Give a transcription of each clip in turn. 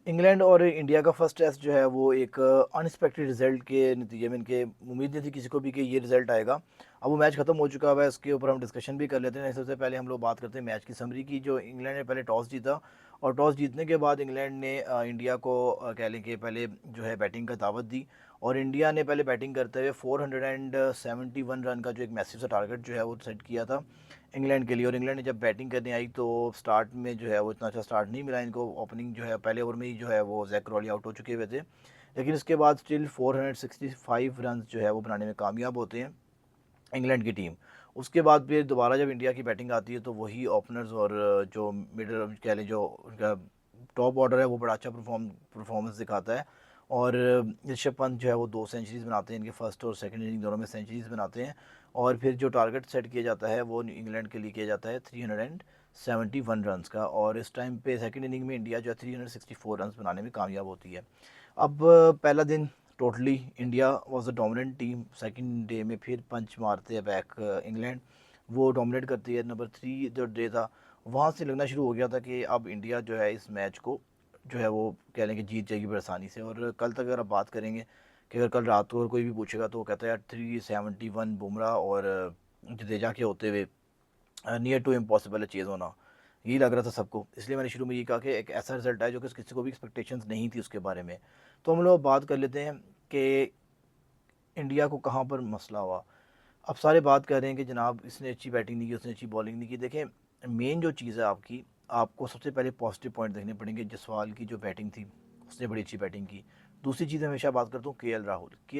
England और India का first test जो है वो एक अनएक्सपेक्टेड रिजल्ट के नतीजे में, इनके उम्मीद नहीं थी किसी को भी कि ये रिजल्ट आएगा। अब वो मैच खत्म हो चुका हुआ है, इसके ऊपर हम डिस्कशन भी कर लेते हैं। सबसे पहले हम लोग बात करते हैं मैच की समरी की। जो इंग्लैंड ने पहले टॉस जीता और टॉस जीतने के बाद इंग्लैंड ने इंडिया को कह लें कि पहले जो है बैटिंग का दावत दी। और इंडिया ने पहले बैटिंग करते हुए 471 रन का जो एक मैसिव सा टारगेट जो है वो सेट किया था इंग्लैंड के लिए। और इंग्लैंड ने जब बैटिंग करने आई तो स्टार्ट में जो है वो इतना अच्छा स्टार्ट नहीं मिला इनको। ओपनिंग जो है पहले ओवर में ही जो है वो जैक क्रॉली आउट हो चुके हुए थे, लेकिन उसके बाद स्टिल 465 रन जो है वो बनाने में कामयाब होते हैं इंग्लैंड की टीम। उसके बाद फिर दोबारा जब इंडिया की बैटिंग आती है तो वही ओपनर्स और जो मिडल कह लें जो उनका टॉप ऑर्डर है वो बड़ा अच्छा परफॉर्मेंस दिखाता है। और ऋषभ पंत जो है वो 2 सेंचुरीज बनाते हैं, इनके फर्स्ट और सेकंड इनिंग दोनों में सेंचुरीज बनाते हैं। और फिर जो टारगेट सेट किया जाता है वो इंग्लैंड के लिए किया जाता है 371 रन का। और इस टाइम पे सेकंड इनिंग में इंडिया जो है 364 रन बनाने में कामयाब होती है। अब पहला दिन totally India was the dominant team. Second day में फिर पंच मारते हैं बैक इंग्लैंड, वो डोमिनेट करती है। नंबर 3 जो डे था वहाँ से लगना शुरू हो गया था कि अब इंडिया जो है इस मैच को जो है वो कह लें कि जीत जाएगी बड़ी आसानी से। और कल तक अगर आप बात करेंगे कि अगर कल रात को अगर कोई भी पूछेगा तो वो कहता है यार 371 बुमराह और जडेजा के होते हुए नियर टू इम्पॉसिबल है चेज़ होना। यही लग रहा था सबको, इसलिए मैंने शुरू में ये कहा कि एक ऐसा रिजल्ट है जो कि किसी को भी एक्सपेक्टेशंस नहीं थी उसके बारे में। तो हम लोग बात कर लेते हैं कि इंडिया को कहाँ पर मसला हुआ। अब सारे बात कर रहे हैं कि जनाब इसने अच्छी बैटिंग नहीं की, उसने अच्छी बॉलिंग नहीं की। देखें, मेन जो चीज़ है आपकी, आपको सबसे पहले पॉजिटिव पॉइंट देखने पड़ेंगे। जसवाल की जो बैटिंग थी उसने बड़ी अच्छी बैटिंग की। दूसरी चीज़ हमेशा बात करता हूँ के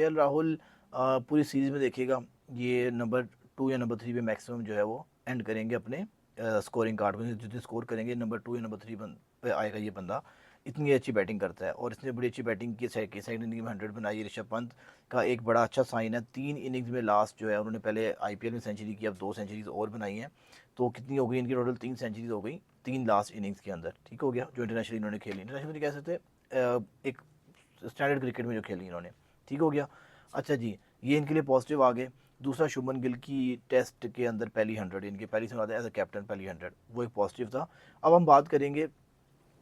एल राहुल पूरी सीरीज़ में देखिएगा ये नंबर 2 या नंबर 3 पे मैक्सिमम जो है वो एंड करेंगे अपने स्कोरिंग कार्ड में। जितने स्कोर करेंगे नंबर 2 या नंबर 3 पे आएगा ये बंदा। इतनी अच्छी बैटिंग करता है और इसने बड़ी अच्छी बैटिंग की। सेकंड इनिंग में 100 बनाई। ऋषभ पंत का एक बड़ा अच्छा साइन है, 3 इनिंग्स में लास्ट जो है उन्होंने पहले आईपीएल में सेंचुरी की, अब 2 सेंचुरीज और बनाई हैं। तो कितनी हो गई इनकी टोटल? 3 सेंचुरीज हो गई 3 लास्ट इनिंग्स के अंदर। ठीक हो गया, जो इंटरनेशनल इन्होंने खेली। इंटरनेशनल नहीं कह सकते, एक स्टैंडर्ड क्रिकेट में जो खेली इन्होंने। ठीक हो गया। अच्छा जी, ये इनके लिए पॉजिटिव आ गए। दूसरा, शुभमन गिल की टेस्ट के अंदर पहली 100, इनकी पहली सुना था एज अ कैप्टन पहली 100, वो एक पॉजिटिव था। अब हम बात करेंगे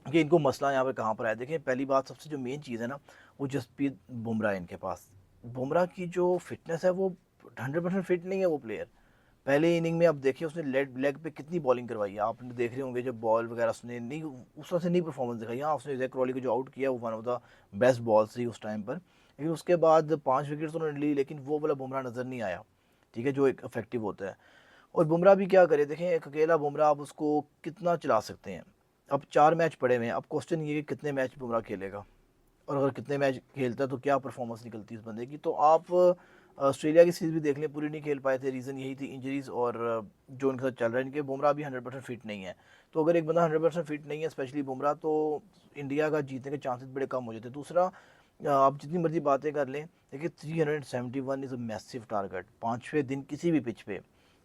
कि इनको मसला यहाँ पे कहाँ पर आया। देखिए, पहली बात सबसे जो मेन चीज़ है ना, वो जसप्रीत बुमराह है इनके पास। बुमराह की जो फिटनेस है वो 100% फिट नहीं है वो प्लेयर। पहले इनिंग में आप देखिए उसने लेग लेग पे कितनी बॉलिंग करवाई है, आपने देख रहे होंगे जब बॉल वगैरह उसने नहीं, उस तरह से नहीं परफॉर्मेंस दिखाई। हाँ, उसने जैक क्रॉली को जो आउट किया वो one of the best balls थी उस टाइम पर, लेकिन उसके बाद 5 विकेट उन्होंने ली, लेकिन वो वाला बुमराह नज़र नहीं आया। ठीक है, जो एक इफेक्टिव होता है। और बुमराह भी क्या करे, देखें एक अकेला बुमराह आप उसको कितना चला सकते हैं। अब 4 मैच पड़े हुए हैं, अब क्वेश्चन ये है कि कितने मैच बुमराह खेलेगा, और अगर कितने मैच खेलता है तो क्या परफॉर्मेंस निकलती है इस बंदे की। तो आप ऑस्ट्रेलिया की सीरीज भी देख लें, पूरी नहीं खेल पाए थे। रीज़न यही थी इंजरीज और जो इनके साथ चल रहा है। इनके बुमराह भी 100% फिट नहीं है। तो अगर एक बंदा 100% फिट नहीं है, स्पेशली बुमराह, तो इंडिया का जीतने के चांसेस बड़े कम हो जाते हैं। दूसरा, आप जितनी मर्जी बातें कर लें, देखिए 371 इज़ अ मैसिव टारगेट। 5वें दिन किसी भी पिच पे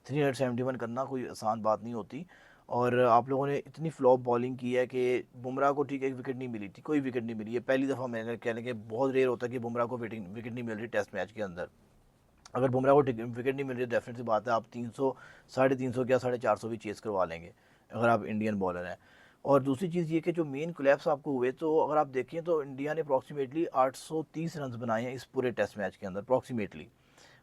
371 करना कोई आसान बात नहीं होती। और आप लोगों ने इतनी फ्लॉप बॉलिंग की है कि बुमराह को ठीक एक विकेट नहीं मिली थी, कोई विकेट नहीं मिली। ये पहली दफ़ा मैंने कहने के बहुत रेयर होता है कि बुमराह को विकेट नहीं मिल रही टेस्ट मैच के अंदर। अगर बुमराह को विकेट नहीं मिल रही, डेफिनेट सी बात है आप 300, 350 क्या 450 भी चेस करवा लेंगे अगर आप इंडियन बॉलर हैं। और दूसरी चीज़ ये कि जो मेन कोलैप्स आपको हुए, तो अगर आप देखें तो इंडिया ने अप्रॉक्सीमेटली 830 रन बनाए हैं इस पूरे टेस्ट मैच के अंदर अप्रॉक्सीमेटली।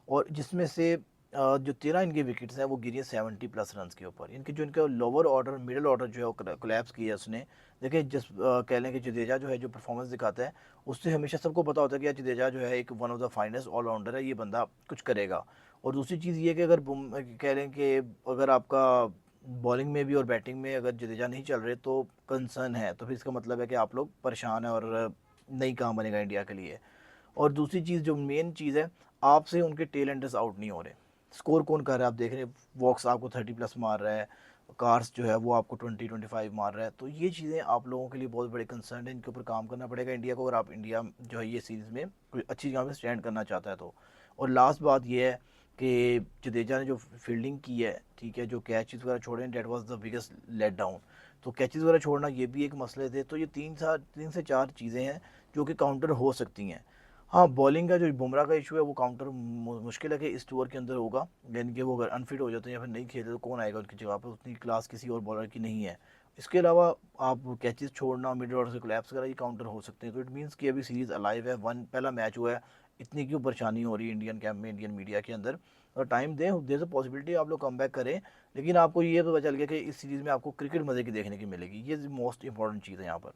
और जिसमें से जो 13 इनके विकेट्स हैं वो गिरी है 70+ रन के ऊपर। इनके जो इनका लोअर ऑर्डर मिडिल ऑर्डर जो है वो कोलैप्स किया है उसने। देखिए, कह लें कि जडेजा जो है जो परफॉर्मेंस दिखाता है, उससे हमेशा सबको पता होता है कि यार जडेजा जो है एक one of the finest allrounder है, ये बंदा कुछ करेगा। और दूसरी चीज़ ये कि अगर कह लें कि अगर आपका बॉलिंग में भी और बैटिंग में अगर जडेजा नहीं चल रहे तो कंसर्न है, तो फिर इसका मतलब है कि आप लोग परेशान हैं और नहीं काम बनेगा इंडिया के लिए। और दूसरी चीज़ जो मेन चीज़ है, आपसे उनके टेल एंडर्स आउट नहीं हो रहे। स्कोर कौन कर रहा है आप देख रहे हैं, वॉक्स आपको 30+ मार रहा है, कार्स जो है वो आपको 20-25 मार रहा है। तो ये चीज़ें आप लोगों के लिए बहुत बड़े कंसर्न है, इनके ऊपर काम करना पड़ेगा इंडिया को, अगर आप इंडिया जो है ये सीरीज़ में कोई अच्छी जगह पे स्टैंड करना चाहता है तो। और लास्ट बात ये है कि जडेजा ने जो फील्डिंग की है, ठीक है, जो कैचेस वगैरह छोड़े हैं, that was the biggest let down. तो कैचेस वगैरह छोड़ना ये भी एक मसले थे। तो ये 3 से 4 चीज़ें हैं जो कि काउंटर हो सकती हैं। हाँ, बॉलिंग का जो बुमराह का इशू है वो काउंटर मुश्किल है कि इस टूर के अंदर होगा। यानी कि वो अगर अनफिट हो जाते हैं या फिर नहीं खेलते तो कौन आएगा उनकी जगह पर, उतनी क्लास किसी और बॉलर की नहीं है इसके अलावा आप कैचेस छोड़ना, मिडिल ऑर्डर से कोलैप्स वगैरह ये काउंटर हो सकते हैं। तो इट मीन्स कि अभी सीरीज़ अलाइव है, वन पहला मैच हुआ है, इतनी क्यों परेशानी हो रही है इंडियन कैंप में, इंडियन मीडिया के अंदर। और टाइम दें, देर अ पॉसिबिलिटी आप लोग कम बैक करें, लेकिन आपको ये पता चल गया कि इस सीरीज़ में आपको क्रिकेट मज़े की देखने की मिलेगी। ये मोस्ट इंपॉर्टेंट चीज़ है यहाँ पर।